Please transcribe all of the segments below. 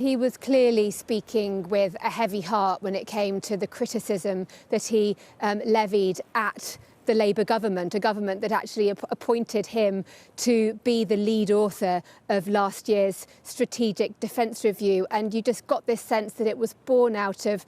He was clearly speaking with a heavy heart when it came to the criticism that he levied at the Labour government, a government that actually appointed him to be the lead author of last year's strategic defence review. And you just got this sense that it was born out of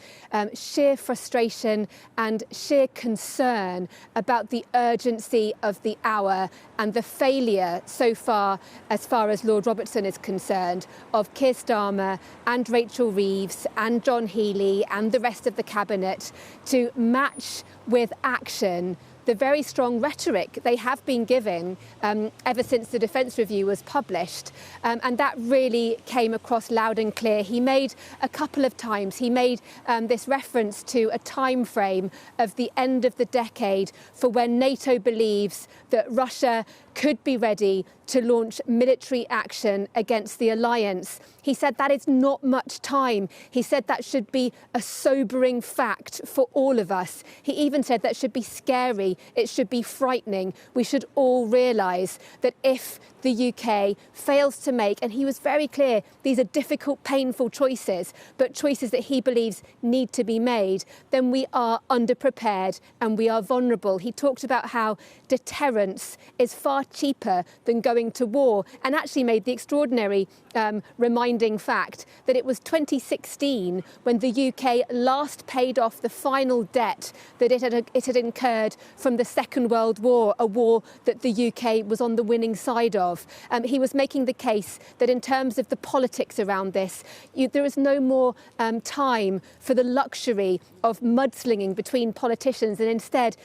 sheer frustration and sheer concern about the urgency of the hour and the failure so far as Lord Robertson is concerned, of Keir Starmer and Rachel Reeves and John Healey and the rest of the cabinet to match with action the very strong rhetoric they have been giving ever since the Defence Review was published. And that really came across loud and clear. He made a couple of times, this reference to a time frame of the end of the decade for when NATO believes that Russia could be ready to launch military action against the alliance. He said that is not much time. He said that should be a sobering fact for all of us. He even said that should be scary. It should be frightening. We should all realise that if the UK fails to make, and he was very clear, these are difficult, painful choices, but choices that he believes need to be made, then we are underprepared and we are vulnerable. He talked about how deterrence is far cheaper than going to war, and actually made the extraordinary reminding fact that it was 2016 when the UK last paid off the final debt that it had incurred from the Second World War, a war that the UK was on the winning side of. He was making the case that in terms of the politics around this, there is no more time for the luxury of mudslinging between politicians, and instead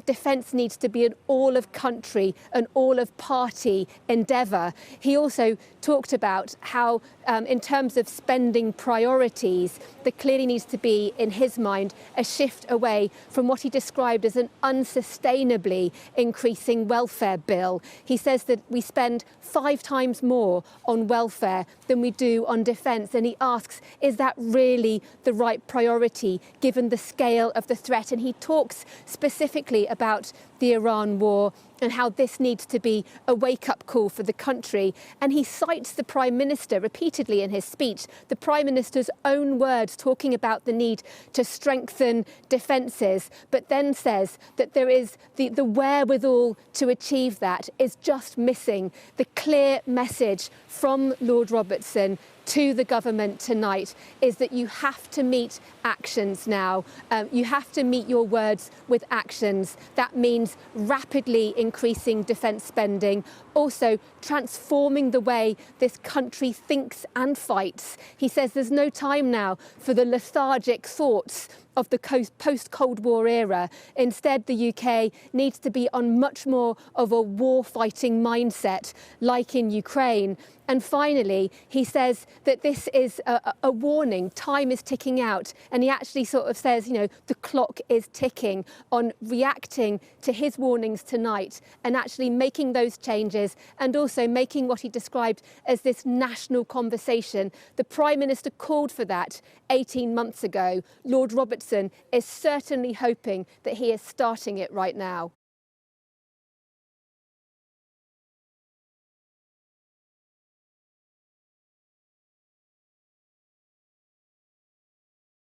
defence needs to be an all-of-country, an all-of-party endeavour. He also talked about how, in terms of spending priorities, there clearly needs to be, in his mind, a shift away from what he described as an unsustainably increasing welfare bill. He says that we spend 5 times more on welfare than we do on defence, and he asks, is that really the right priority given the scale of the threat? And he talks specifically about the Iran war and how this needs to be a wake-up call for the country. And he cites the Prime Minister repeatedly in his speech, the Prime Minister's own words talking about the need to strengthen defences, but then says that there is the wherewithal to achieve that is just missing. The clear message from Lord Robertson to the government tonight is that you have to meet actions now. You have to meet your words with actions. That means rapidly increasing defence spending, also transforming the way this country thinks and fights. He says there's no time now for the lethargic thoughts of the post-Cold War era. Instead, the UK needs to be on much more of a war-fighting mindset, like in Ukraine. And finally, he says that this is a warning. Time is ticking out. And he actually sort of says, the clock is ticking on reacting to his warnings tonight and actually making those changes, and also making what he described as this national conversation. The Prime Minister called for that 18 months ago. Lord Robertson is certainly hoping that he is starting it right now.